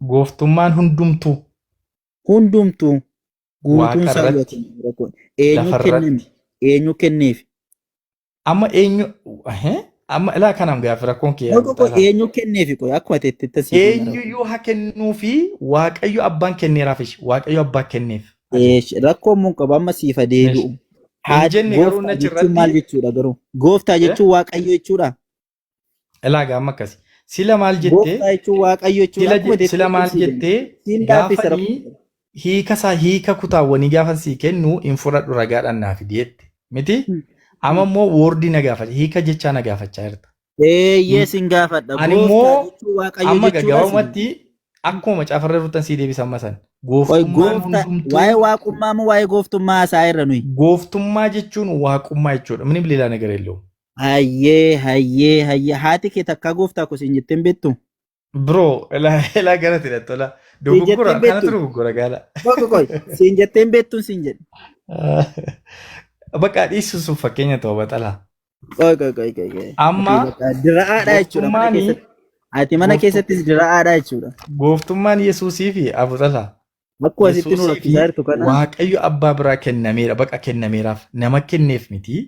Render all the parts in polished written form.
Gooftummaan hundumtuu Hundumtuu guutuun isaa yoo waaqarratti kennamu kun eenyu kenname? lafarratti Eenyu kenneef? amma eenyu amma ilaa kanam gaafa rakkoon kee Qoy yaadu eenyu kenneef? Qoy akkuma teetti tasii kenna rakkoo. eenyuyyuu haa kennuu fi waaqayyo abbaan kenneeraafis waaqayyo abbaa kenneef Rakkoon mun qaba amma siifa deebi'u. hin Haati jenne garuu gooftaa nachi jechuun maal irratti jechuudha garuu? Gooftaa jechuun waaqayyo jechuudha. ilaa gaama akkasi sila maal jettee Gooftaa jechuun waaqayyo jechuudha. Akkuma teetti sila maal jettee siin gaaffisa gaafanii rakkoo. hiika isaa hiika kutaawwanii gaafa sii kennu hin fudhadhu ragaadhaan naaf diyeette miti amma immoo woordii na gaafacha hiika jechaa na gaafachaa jirta. Eeyyee sin gaafadha. Ani Gooftaa immoo jechuun waaqayyo amma jechuudha. gaggaabumatti akkuma macaafarra ruutan sii deebisan masan Qoy gooftummaan gooftaa hundumtuu waa'ee waaqummaa moo waa'ee gooftummaa isaa irra nuyi? gooftummaa jechuun waaqummaa jechuudha. Mini bililaa nagar elloo. Hayyee haati kee takka gooftaa ko siin jettee hin beektu? Bro, ilaa gara tira tola. Siin jettee Dogoggora hin kanatu beektu? dogoggora gaala. Qoy siin jettee hin beektuun siin jedhe. Bakka dhiisu sun fakkeenya ta'uu baxala. Qoy. Amma Dira'aadha jechuudha mana gooftummaan keessatti. Ati mana keessattis dira'aadha jechuudha. gooftummaan Yesuusii fi Abuxala. Akkuma asitti nu Yesuusii rakkisaa fi jirtu kana. Waaqayyo abbaa biraa kennameera baqa kennameeraaf nama kenneef miti.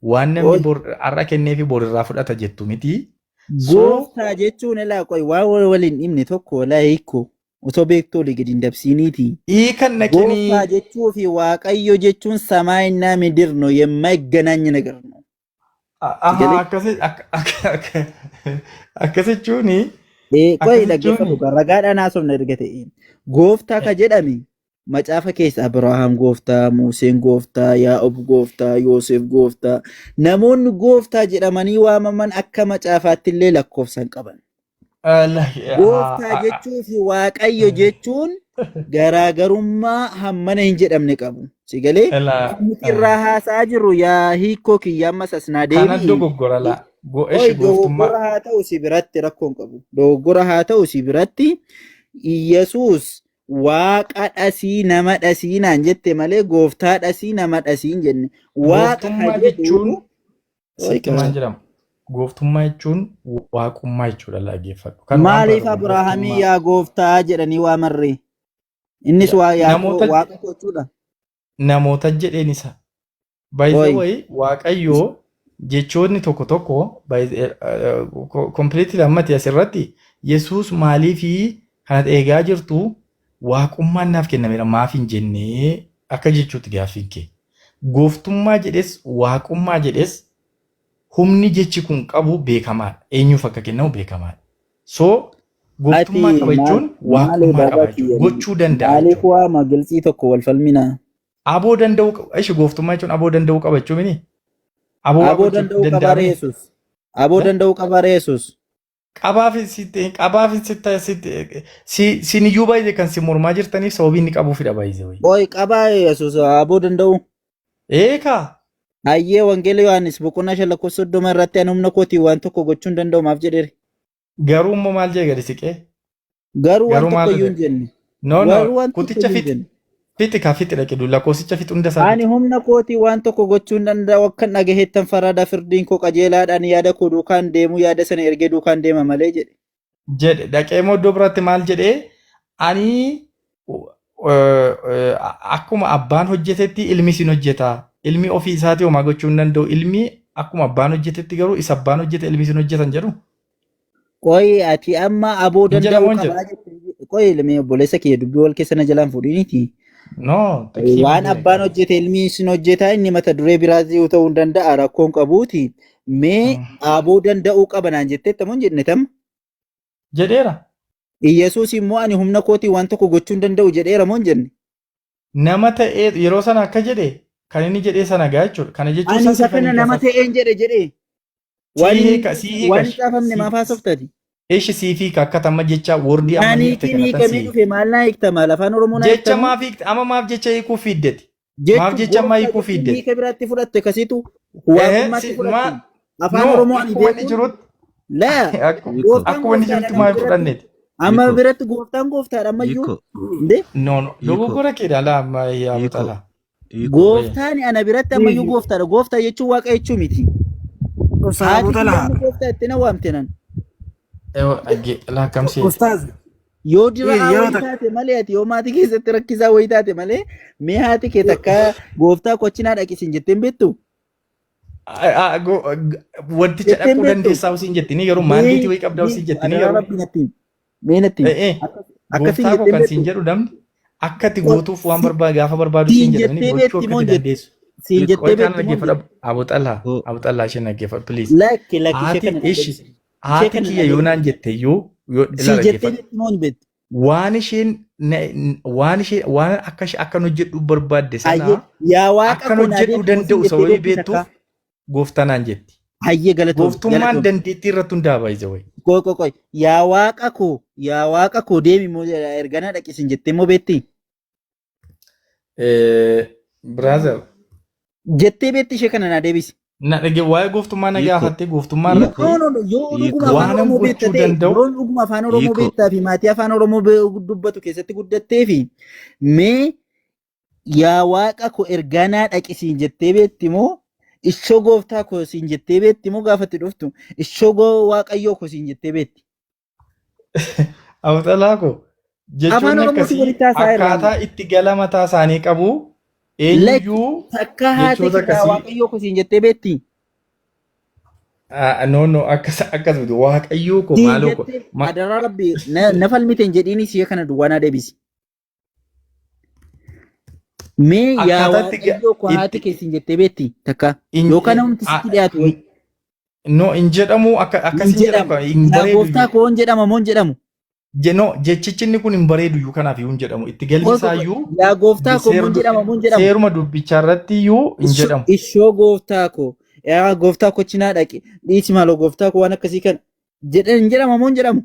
Waan namni har'a kenneefi borirraa fudhata jettu miti. Gooftaa jechuun ilaa qoy waan waliin dhimne tokko ilaa hiikko osoo beektoo gadi hin dabsiiniiti. Hiikan naqinii Gooftaa jechuu fi waaqayyo jechuun ሰማይና ምድር ነው የማይገናኝ ነገር ነው። akkasichuuni Qoy dhaggeeffatu ragaadhaan haasofna erga ta'e. Gooftaa ka jedhame macaafa keessa Abrahaam gooftaa, Museen gooftaa, Yaa'ob gooftaa, Yoosef gooftaa. Namoonni gooftaa jedhamanii waamaman akka macaafaatti illee lakkoofsan qaban. Gooftaa jechuu fi waaqayyo jechuun garaagarummaa hammana hin jedhamne qabu. Si galee? Nuti irraa haasaa jirru yaa hiikoo kiyya ammas as naa kana deebi'i. dogoggora la Qoy dogoggora haa ta'u si biratti rakkoon qabu. Dogoggora haa ta'u si biratti Yesuus waaqa dhasii nama dhasii naan jette malee gooftaa dhasii nama dhasii hin jenne. Waaqa gooftummaa jechuun maal jedhama? Gooftummaa jechuun waaqummaa jechuudha dhaggeeffadhu. Maaliif Abrahaamii yaa gooftaa jedhanii waamarree? Innis waaqa jechuudha. Namoota jedheen isa. Baay'ee waaqayyoo jechoonni tokko tokko kompiliitii lammati asirratti Yesuus maaliifi kanat eegaa jirtu waaqummaan naaf kennameera maaf hin jennee akka jechuutti gaaffiin kee. Gooftummaa jedhes waaqummaa jedhes humni jechi kun qabu beekamaadha. Eenyuuf akka kennamu beekamaadha. So gooftummaa qabachuun waaqummaa qabaachuu gochuu danda'a. Maaliif waama gilxii tokko wal falmina? Aboo danda'u ishi gooftummaa jechuun aboo danda'u qabachuu mini? Aboo danda'u qaba Yesuus. Aboo danda'u qaba Yesuus. Qabaaf siniyyuu baay'ee kan si mormaa jirtaniif sababii inni qabuufidha baay'ee. Qoy qabaa Yesuus aboo danda'u. Eekaa. Hayyee wangeela Yohaannis boqonnaa 5:30 irratti ani humna kootii waan tokko gochuu hin danda'u maaf jedheera. Garuu immoo maal jedhe gadi siqee? Garuu waan tokko iyyuu hin jenne. No, kuticha fixi kaa fixi dhaqe dulla koosicha fixu hunda isaa. Ani humna kootii waan tokko gochuu hin danda'u akka dhagaheettan faraada firdiin koo qajeelaadhaan yaada koo duukaan deemu yaada sana ergee duukaan deema malee jedhe. Jedhe dhaqee immoo iddoo biraatti maal jedhee ani akkuma abbaan hojjetetti ilmi sin hojjeta. Ilmi ofii isaatii homaa gochuu hin danda'u. Ilmi akkuma abbaan hojjetetti garuu isa abbaan hojjete ilmi sin hojjetan jedhu. Qoy ati amma aboo danda'u qabaa jettee qoy ilmi obboleessa kee dubbii wal keessa na jalaan fuudhiniiti. No. Waan abbaan hojjete ilmi sin hojjeta inni mata duree biraatii ta'uu hin danda'a rakkoon qabuuti. Mee aboo danda'uu qaba naan jetteetta moo hin jenne tamma? Jedheera. Yesuus immoo ani humna kootii waan tokko gochuu hin danda'u jedheera moo hin jenne? Nama ta'ee yeroo sana akka jedhe kan inni jedhee sana gaa jechuudha. Kana jechuun ani isa kana nama ta'een jedhe. Waan caafamne maaf haasoftati? Eeshi siifii akka tamma jecha woordii amma hiikte kanatti sii dhufe maal naa hiikta maal afaan oromoo naa jecha maaf hiikte amma maaf jecha hiikuu fiiddeti maaf jecha amma hiikuu fiiddeti hiika biraatti fudhatte kasitu waaqummaatti fudhatte afaan oromoo ani beeku laa akkuma inni jirutti maaf fudhanneeti amma biratti gooftaan gooftaadha ammayyuu inde no dogoggora keedha laa amma yaabutala gooftaan ana biratti ammayyuu gooftaadha gooftaa jechuun waaqa jechuu miti saabutala gooftaa itti na waamte nan lakkamsi Yoo diraa yeroo wayii takka taate malee ati yoo maatii keessatti rakkisaa wayii taate malee mee haati kee takka gooftaa kochinaa dhaqisiin jetteen beektu? Wanticha Jetteen dhaquu beektu? dandeessaa usiin jettini yeroo maandeetii wayii qabdaa usiin jettini Adaraa yeroo rabbi nattiin. Mee nattiin. Akkasiin gooftaa koo jetteen kan siin beektu? jedhu namni akka ati gootuuf waan barbaadu gaafa barbaadu siin Siin jedhanii jettee gochuu beekti akka moo ati hin jettu? dandeessu. Siin jettee Qoy kana beekti moo hin dhaggeeffadha. jettu? Abuxallaa ishee dhaggeeffadha please. Lakki ishee Haati kana ishi ishee haati kana kiyya yoo naan jette iyyuu yoo ila siin jettee dhaggeeffadha. beekti moo hin beektu? Waan akka hojjedhu barbaadde Hayyee sana yaa waaqa akkan koo naa hojjedhuu beektu moo siin danda'u jettee sababii beekti beektuuf takka? gooftaa naan jetti. Hayyee galatoom Gooftummaan galatoom. dandeettii irratti hundaa'aa baay'isa wayi. Qoy yaa waaqa koo deemi moo erganaa dhaqisiin jettee moo beekti? Brother, Jettee beekti ishee kana naa deebisi. na dhage waa'ee gooftummaa na gaafattee gooftummaa irratti Yoo dhuguma afaan waanan Oromoo beekta gochuu ta'e danda'u yeroon dhuguma afaan Oromoo beektaa fi maatii afaan Oromoo dubbatu keessatti guddattee fi mee yaa waaqa koo erganaa dhaqisiin jettee beekti moo ishoo gooftaa koo siin jettee beekti moo gaafatti dhuftu ishoo waaqayyoo koo siin jettee beekti. Abuxallaa koo jechuun Afaan Oromootiin akkasii walitti haasaa irraa akkaataa itti gala mataa isaanii qabu eenyuyyuu takka haati jechoota kee akkasii waaqayyoo koo siin jettee beekti. no akkas miti waaqayyoo koo Siin maaloo koo jettee adaraa rabbi na falmiteen jedhiini ishee kana duwwaanaa deebisi. Mee yaa akkaataa itti waaqayyoo koo haati kee siin jettee beekti takka yookaan namni sitti dhiyaatu wayi. no hin jedhamu akkasiin jedhamu hin Yaa gooftaa bareedu koo hin jedhama moo hin jedhamu? no jechichi kun hin bareedu iyyuu kanaaf iyyuu hin jedhamu itti galmi isaa iyyuu Yaa gooftaa koo moo hin jedhama moo hin jedhamu? seeruma dubbichaa irratti iyyuu hin jedhamu. Ishoo gooftaa koo yaa gooftaa koo cinaa dhaqi dhiisi maaloo gooftaa koo waan akkasii kana jedhan hin jedhama moo hin jedhamu?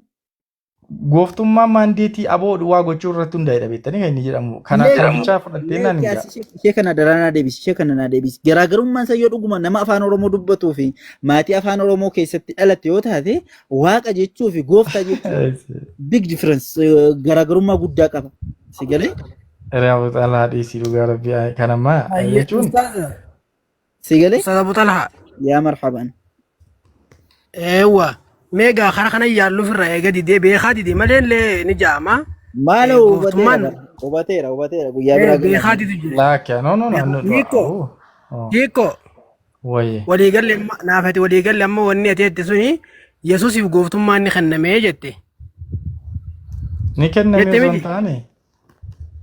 Gooftummaan maandeetii aboo waa gochuu irratti hundaa'edha beektanii kan inni jedhamu. Kana qorichaa fudhattee naan hin jira. Ishee kana daraa naa deebisi ishee kana naa deebisi. Garaagarummaan isaa yoo dhuguma nama afaan Oromoo dubbatuu fi maatii afaan Oromoo keessatti dhalatte yoo taate waaqa jechuu fi gooftaa jechuu big difference garaagarummaa guddaa qaba. Si galee? Re'aa xalaa dhiisii dhugaa rabbii kanammaa jechuun. Si galee? Ustaz Abuxalhaa. Yaa marhaban. Eewwa. Meegaa kana kana yaalluuf irraa eega didee beekaa didee malee illee ni jaama. Maaloo Gooftummaan hubateera guyyaa biraa beekaa didu jira. Laakyaa no. Hiikko Wayii. waliigalle naafati waliigalle amma wanni ati jette suni Yesuusiif gooftummaan ni kennamee jette. Ni kennamee Jettee osoo hin miti? taane.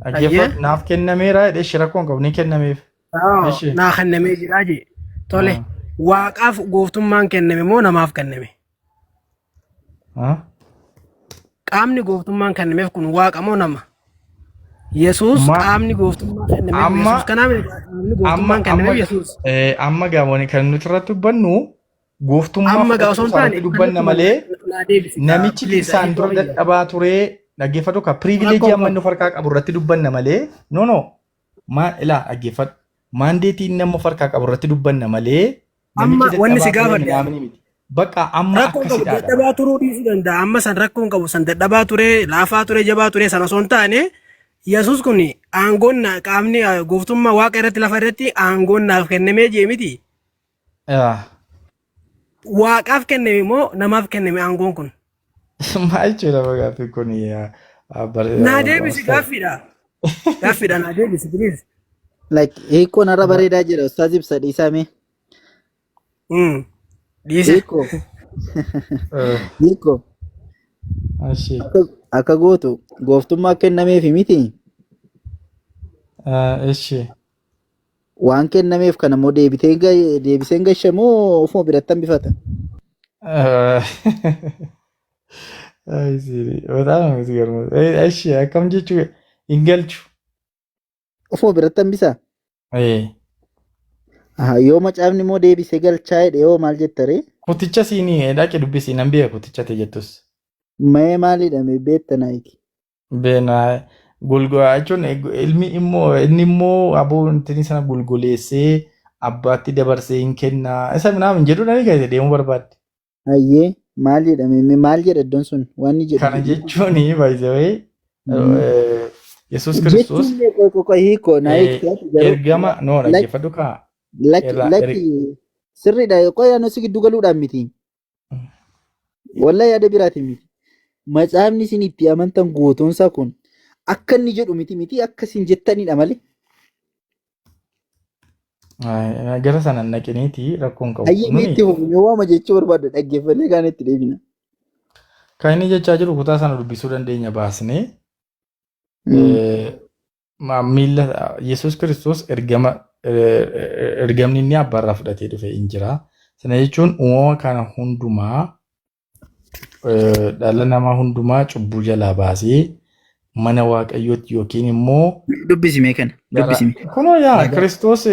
Ayyee. Dhaggeeffadhu naaf kennameera jedhee shirakkoo hin qabu ni kennameef. Eshi. Naa kennamee jira jee. Tole waaqaaf gooftummaan kenname moo namaaf kenname? Qaamni gooftummaan kennameef kun waaqa moo nama? Yesuus qaamni gooftummaan kennameef Yesuus kanaaf qaamni gooftummaan kennameef Yesuus. Amma gaawwani kan nuti irratti dubbannu gooftummaa Amma gaa osoo hin taane fudhachuu dubbanna malee namichi isaan dura dadhabaa turee dhaggeeffadhu ka privileejii amma inni farkaa qabu irratti dubbanna malee no ilaa dhaggeeffadhu maandeetii inni amma farkaa qabu irratti dubbanna malee amma wanni si gaafadha. miti. Bakka amma Rakkoon qabu akkasiidha. dadhabaa turuu dhiisuu danda'a. Amma san rakkoon qabu san dadhabaa ture, laafaa ture, jabaa ture san osoo hin taane Yesuus kun aangoon qaamni gooftummaa waaqa irratti lafa irratti aangoon naaf kennamee jee miti. Waaqaaf kenname moo namaaf kenname aangoon kun? Maal jechuudha bagaafi kun Naa deebisi gaaffiidha. Gaaffiidha naa deebisi please. like hiikoo narra bareedaa jira ustaaz ibsa dhiisamee. Dhiise. Hiikoo Ashi. akka gootu gooftummaa kennameef miti Eshi. waan kennameef kana immoo deebiseen gashamoo ofuma biratti hambifata. Bataama miti garuu. Eshi akkam jechuu hin galchu. Ofuma biratti hambisa. Yoo macaafni immoo deebisee galchaa jedhe yoo maal jettaree? Kuticha siinii dhaqe dubbisi nan beeka kuticha ta'e jettus. Mee maalidha mee beektanaayiti? Beenaa golgolaa jechuun ilmi inni immoo aboo inni sana golgoleessee abbaatti dabarsee hin kennaa isa minaamin jedhu dhani kan deemuu barbaadde. Ayyee maalidha mee maal jedha iddoon sun waan ni jedhu. Kana jechuun baay'ee Yesuus Kiristoos hiikoo ergama noo dhaggeeffadhu kaa. Lakki sirriidha qoyaan si giddu galuudhaan miti. Wallahi yaada biraatiin miti. macaafni isin itti amantan gootoonsaa kun akka inni jedhu miti akkasin jettanidha malee. Gara sana naqiniiti rakkoon qabu. Hayyee itti hubame waama jechuu barbaadda dhaggeeffannee kaan itti deebina. Kan inni jechaa jiru kutaa sana dubbisuu dandeenya baasnee miilla Yesuus Kiristoos ergamni inni abbaarraa fudhatee dhufe hin jira. Sana jechuun uumama kana hundumaa dhala namaa hundumaa cubbuu jalaa baasee mana waaqayyootti yookiin immoo dubbisime kana dubbisime. Kunoo yaa Kiristoos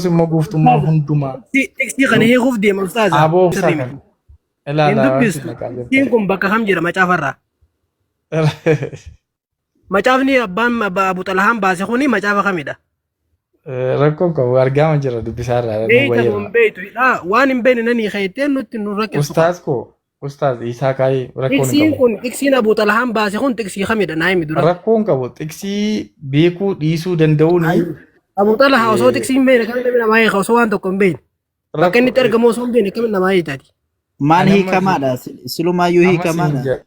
immoo guutummaa hundumaa. Tekstii kana hiikuuf deema ustaaza. Aboo isaa kana. Ilaalaa Siin kun bakka kam jira macaafarraa? Macaafni abbaan Abu Xalahaan baase kuni macaafa kamidha? Rakkoon qabu argaama jira dubbisaarraa. Waan hin beekne nani keettee nutti nu rakkeessu. Ustaaz Isaa kaayee rakkoon qabu. Tiksiin Abu Xalahaan baase kun tiksii kamidha naa himi dura. Rakkoon qabu tiksii beekuu dhiisuu danda'uun. Abu Xalahaa osoo tiksii hin beekne kan namaa hiika osoo waan tokko hin beekne. Bakka inni itti argamu osoo hin beekne kan namaa hiitaati. Maal hiikamaadha? Silumaayyuu hiikamaadha.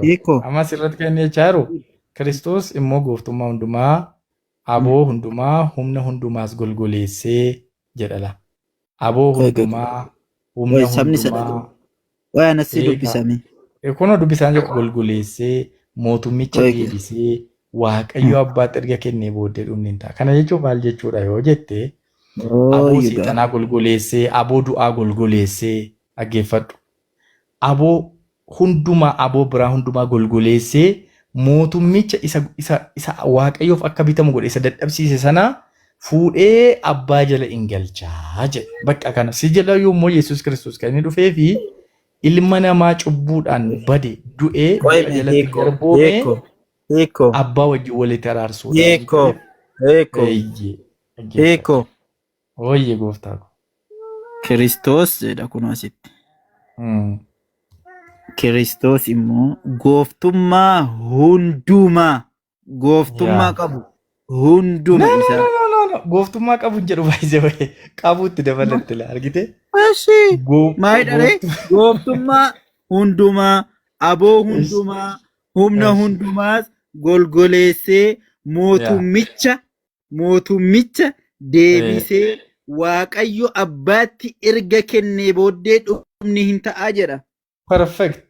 Hiikoo. Amma sirratti kan inni jechaa jiru Kiristoos immoo gooftummaa hundumaa aboo hundumaa humna hundumaas golgoleessee jedhala. Aboo hundumaa humna hundumaa. Waan asii dubbisame. Kunoo dubbisaan jiru golgoleessee mootummicha deebisee waaqayyo abbaatti erga kennee booddee dhumni hin ta'a. Kana jechuun maal jechuudha yoo jette aboo seexanaa golgoleessee aboo du'aa golgoleessee dhaggeeffadhu. Aboo hundumaa aboo biraa hundumaa golgoleessee mootummicha isa waaqayyoof akka bitamu godhe isa dadhabsiise sana fuudhee abbaa jala hin galchaa jedhe. Bakka kana si jala yommuu Yesuus Kiristoos kan inni dhufee fi ilma namaa cubbuudhaan bade du'ee jalatti garboomee abbaa wajjin walitti araarsuudha. Ooyyee gooftaa ko. Kiristoos jedha kun asitti. Kiristoos immoo gooftummaa qabu hunduma isaa. Gooftummaa qabu hin jedhu baay'ee qabuutti dabalatte argite. Maayidhalee gooftummaa hundumaa aboo hundumaa humna hundumaas golgoleessee mootummicha deebisee waaqayyo abbaatti erga kennee booddee dhumni hin ta'aa jedha. Perfect.